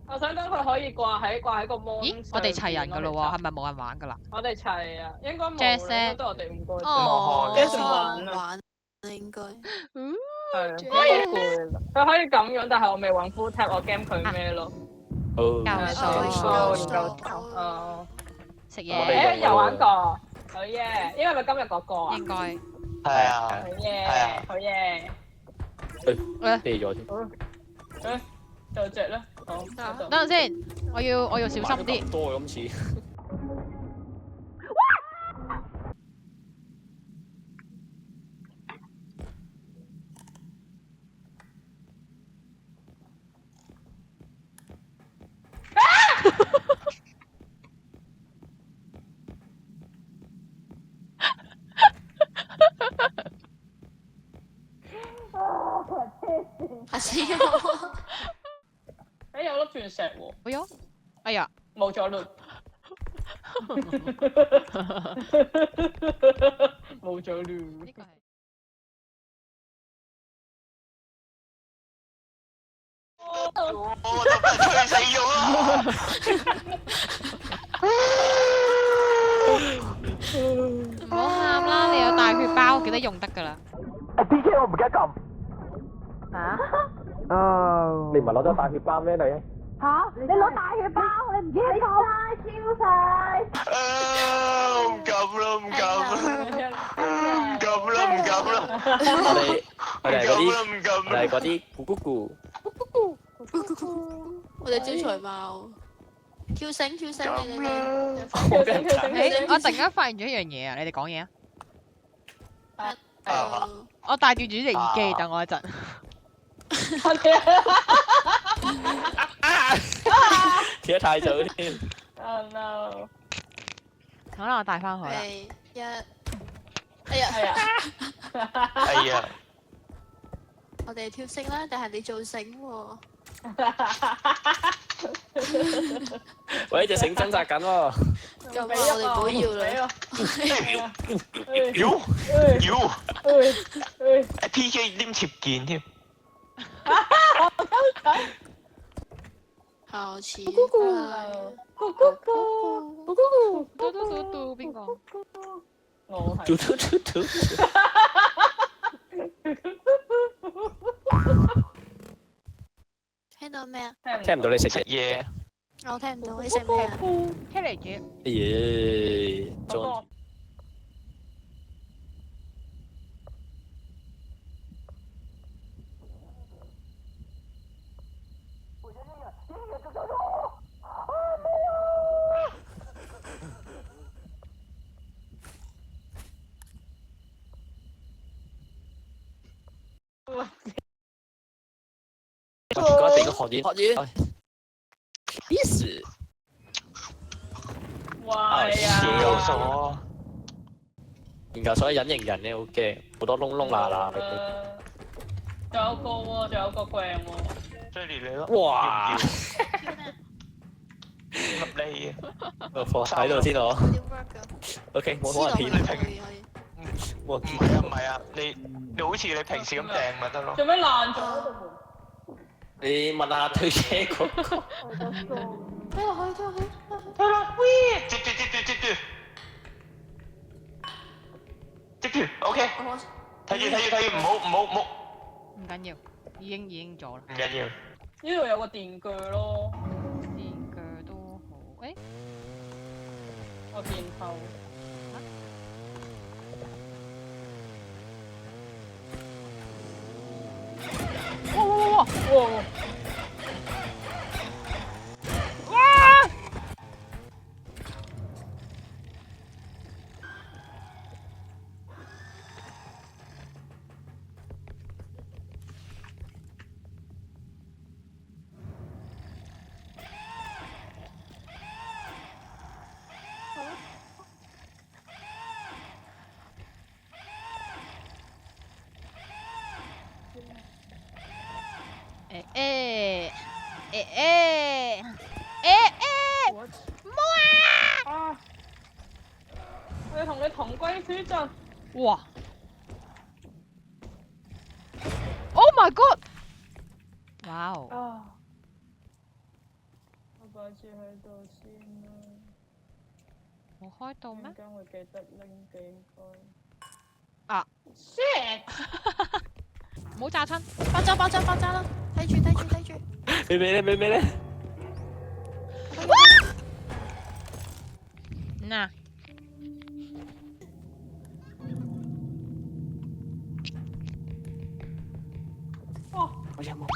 我想講佢可以掛喺個 mon 咦，我哋齊人噶咯喎，係咪冇人玩噶啦？我哋齊啊，應該冇 Jazz 啦，應該都係我哋5個啫。哦 Jazz 唔玩啊，玩應該。係啊，我都攰啦。佢可以咁樣，但係我未揾 full tap，我驚佢咩咯？教數數研究哦，食我哋嘢，又玩過，好耶！因為咪今日嗰個啊，應該係啊，好耶，好耶，飛咗添。誒，做隻啦，好，等陣先，我要小心啲。咁多今次。嚇死我！誒有粒鑽石喎，哎呀，哎呀，冇咗嘞，冇咗嘞。呢個係我就俾人吹死咗啦！唔好喊啦，你有大血包，記得用得㗎啦。 PK 我唔記得撳。嚇？你唔係攞咗大血包咩你？嚇？你攞大血包，你唔記得講？超晒！唔撳啦，唔撳啦，唔撳啦，唔撳啦，我哋係嗰啲，唔撳啦，我哋係嗰啲咕咕咕。我哋招財貓，跳繩你哋。我突然間發現咗一樣嘢啊！你哋講嘢啊！誒我戴住隻耳機，等我一陣。跳得太早添。 Oh no！可能我戴翻佢啦。哎呀，係啊，係啊，我哋跳繩啦，定係你做繩喎？喂，隻繩掙扎緊喎。咁我哋唔好要啦。PK 黏貼件添，下次。嘟邊個？我係。嘟嘟嘟嘟。聽到咩啊？聽唔到你食食嘢。我聽唔到，你食咩啊？聽嚟嘅。嘢，裝如果一定要學嘢。Yes。哇！係研究啊。所。研究所隱形人咧好驚，好多窿窿罅罅。仲有個喎，仲有個鏡喎。追嚟你咯。哇！合理個貨喺度先我。點 work 㗎？ OK，冇人片。唔係啊，你好似你平時咁掟咪得咯。做咩爛咗道門？你問下推車嗰個。睇落去。係啦，喂，接住，OK。睇住，唔好，唔緊要，已經咗啦。唔緊要。呢度有個電鋸咯，電鋸都好。誒，個電頭。哇！我要同你同歸於盡。哇 ！Oh my god！哇哦！擺住喺度先啦。冇開到咩？陣間會記得拎嘅應該。啊 ！shit！唔好炸親。爆炸爆炸爆炸啦！睇住睇住睇住。咩咩咧？咩咩咧？嗱，我有冇。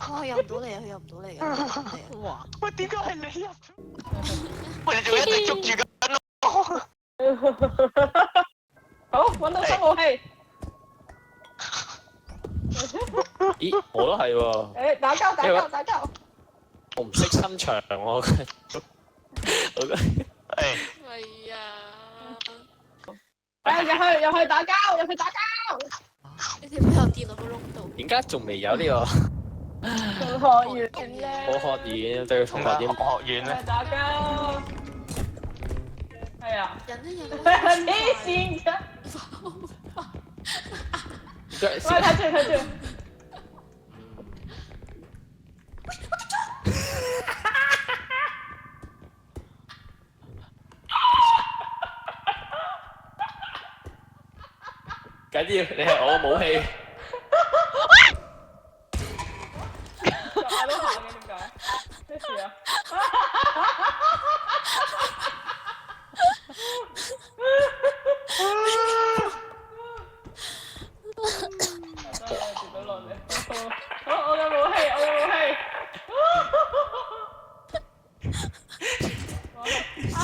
哇！入唔到嚟啊！佢入唔到嚟啊！哇！喂，點解係你入？喂，你仲一直捉住緊我。好，揾到新武器。咦，我都係喎。誒，打交打交打交。我唔識伸長喎。我覺得。誒，係啊！入去打交，入去打交。你條友跌落個窿度。點解仲未有呢個學院咧。好學院對同學點學院咧？打交。係啊。人咧人黐線㗎！喂，睇住睇住。緊要，你係我武器。我都行嘅點解？咩事啊？跌咗落嚟。好，我嘅武器，我嘅武器。啊！